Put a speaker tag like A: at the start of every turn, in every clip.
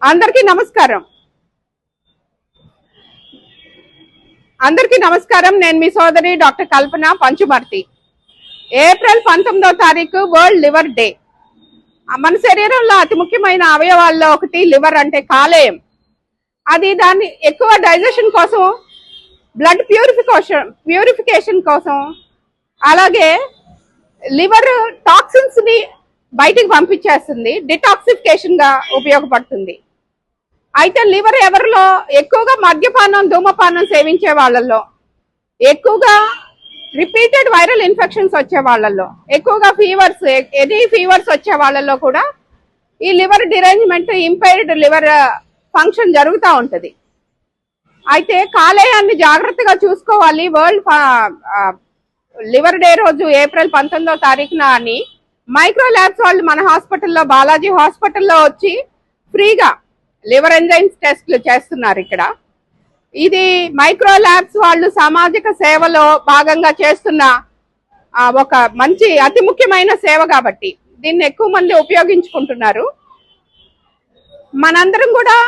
A: అందరికీ నమస్కారం నేను మీ సోదరి డాక్టర్ కల్పన పంచుమర్తి. ఏప్రిల్ 19వ తారీఖు వరల్డ్ లివర్ డే. మన శరీరంలో అతి ముఖ్యమైన అవయవాల్లో ఒకటి లివర్, అంటే కాలేయం. అది దాన్ని ఎక్కువ డైజెషన్ కోసం, బ్లడ్ ప్యూరిఫికేషన్ కోసం, అలాగే లివర్ టాక్సిన్స్ ని బయటికి పంపించేస్తుంది, డిటాక్సిఫికేషన్ గా ఉపయోగపడుతుంది. అయితే లివర్ ఎవరిలో ఎక్కువగా మద్యపానం, ధూమపానం సేవించే వాళ్ళల్లో, ఎక్కువగా రిపీటెడ్ వైరల్ ఇన్ఫెక్షన్స్ వచ్చే వాళ్ళల్లో, ఎక్కువగా ఫీవర్స్ వచ్చే వాళ్ళల్లో కూడా ఈ liver derangement, impaired liver function జరుగుతూ ఉంటుంది. అయితే కాలేయాన్ని జాగ్రత్తగా చూసుకోవాలి. వరల్డ్ లివర్ డే రోజు ఏప్రిల్ 19వ తారీఖున అని మైక్రో ల్యాబ్స్ వాళ్ళు మన హాస్పిటల్లో, బాలాజీ హాస్పిటల్లో వచ్చి ఫ్రీగా లివర్ ఎంజైమ్స్ టెస్ట్లు చేస్తున్నారు. ఇక్కడ ఇది మైక్రో ల్యాబ్స్ వాళ్ళు సామాజిక సేవలో భాగంగా చేస్తున్న ఒక మంచి అతి ముఖ్యమైన సేవ కాబట్టి దీన్ని ఎక్కువ మంది ఉపయోగించుకుంటున్నారు. మనందరం కూడా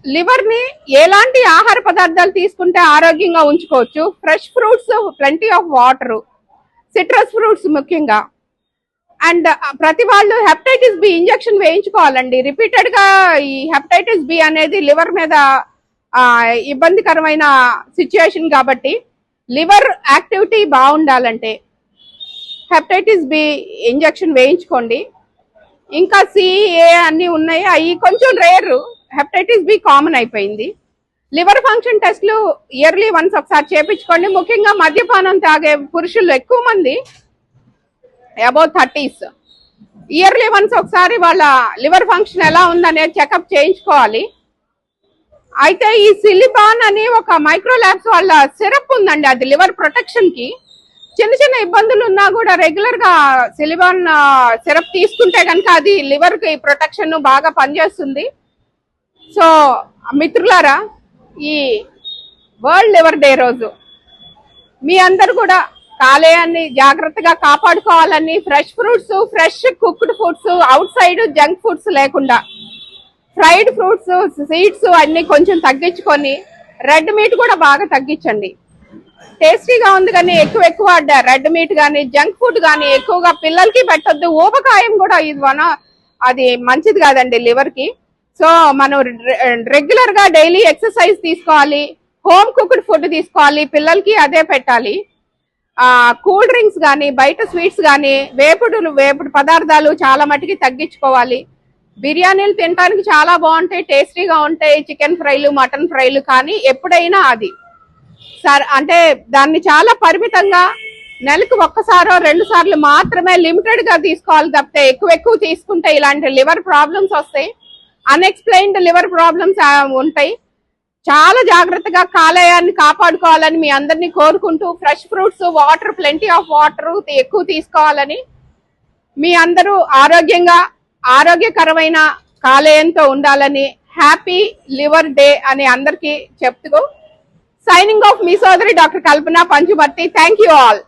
A: లివర్ ని ఎలాంటి ఆహార పదార్థాలు తీసుకుంటే ఆరోగ్యంగా ఉంచుకోవచ్చు. Fresh fruits, plenty of water, citrus fruits ముఖ్యంగా. అండ్ ప్రతి వాళ్ళు హెపటైటిస్ బి ఇంజెక్షన్ వేయించుకోవాలండి. రిపీటెడ్ గా ఈ హెపటైటిస్ బి అనేది లివర్ మీద ఇబ్బందికరమైన సిచ్యుయేషన్ కాబట్టి లివర్ యాక్టివిటీ బాగుండాలంటే హెపటైటిస్ బి ఇంజెక్షన్ వేయించుకోండి. ఇంకా సిఏ అన్ని ఉన్నాయి, అవి కొంచెం రేర్. హెపటైటిస్ బి కామన్ అయిపోయింది. లివర్ ఫంక్షన్ టెస్ట్లు ఇయర్లీ వన్స్ ఒకసారి చేపించుకోండి. ముఖ్యంగా మద్యపానం తాగే పురుషులు ఎక్కువ మంది, అబౌవ్ 30s, ఇయర్లీ వన్స్ ఒకసారి వాళ్ళ లివర్ ఫంక్షన్ ఎలా ఉందనేది చెకప్ చేయించుకోవాలి. అయితే ఈ సిలిబాన్ అని ఒక మైక్రో ల్యాబ్స్ వాళ్ళ సిరప్ ఉందండి. అది లివర్ ప్రొటెక్షన్ కి. చిన్న చిన్న ఇబ్బందులు ఉన్నా కూడా రెగ్యులర్ గా సిలిబాన్ సిరప్ తీసుకుంటే కనుక అది లివర్ కి ప్రొటెక్షన్ బాగా పనిచేస్తుంది. సో మిత్రులారా, ఈ వరల్డ్ లివర్ డే రోజు మీ అందరు కూడా కాలేయాన్ని జాగ్రత్తగా కాపాడుకోవాలని, fresh fruits, fresh cooked foods, out side junk foods లేకుండా ఫ్రైడ్ ఫ్రూట్స్, సీడ్స్ అన్ని కొంచెం తగ్గించుకొని, రెడ్ మీట్ కూడా బాగా తగ్గించండి. టేస్టీగా ఉంది కానీ ఎక్కువ రెడ్ మీట్ కానీ జంక్ ఫుడ్ కానీ ఎక్కువగా పిల్లలకి పెట్టొద్దు. ఊబకాయం కూడా అది మంచిది కాదండి లివర్ కి. సో మనం రెగ్యులర్ గా డైలీ ఎక్సర్సైజ్ తీసుకోవాలి, హోమ్ కుక్డ్ ఫుడ్ తీసుకోవాలి, పిల్లలకి అదే పెట్టాలి. కూల్ డ్రింక్స్ కానీ, బయట స్వీట్స్ కానీ, వేపుడు పదార్థాలు చాలా మటుకి తగ్గించుకోవాలి. బిర్యానీలు తినడానికి చాలా బాగుంటాయి, టేస్టీగా ఉంటాయి, చికెన్ ఫ్రైలు, మటన్ ఫ్రైలు. కానీ ఎప్పుడైనా అది అంటే దాన్ని చాలా పరిమితంగా నెలకు 1 సారో 2 సార్లు మాత్రమే లిమిటెడ్ గా తీసుకోవాలి తప్పితే ఎక్కువ తీసుకుంటే ఇలాంటి లివర్ ప్రాబ్లమ్స్ వస్తాయి. అన్ఎక్స్ప్లెయిన్డ్ లివర్ ప్రాబ్లమ్స్ ఉంటాయి. చాలా జాగ్రత్తగా కాలేయాన్ని కాపాడుకోవాలని మీ అందరినీ కోరుకుంటూ, fresh fruits, water, plenty of water ఎక్కువ తీసుకోవాలని, మీ అందరూ ఆరోగ్యకరమైన కాలేయంతో ఉండాలని, హ్యాపీ లివర్ డే అని అందరికీ చెప్తూ సైనింగ్ ఆఫ్ మీ సోదరి doctor Kalpana Panchumarthi. Thank you all.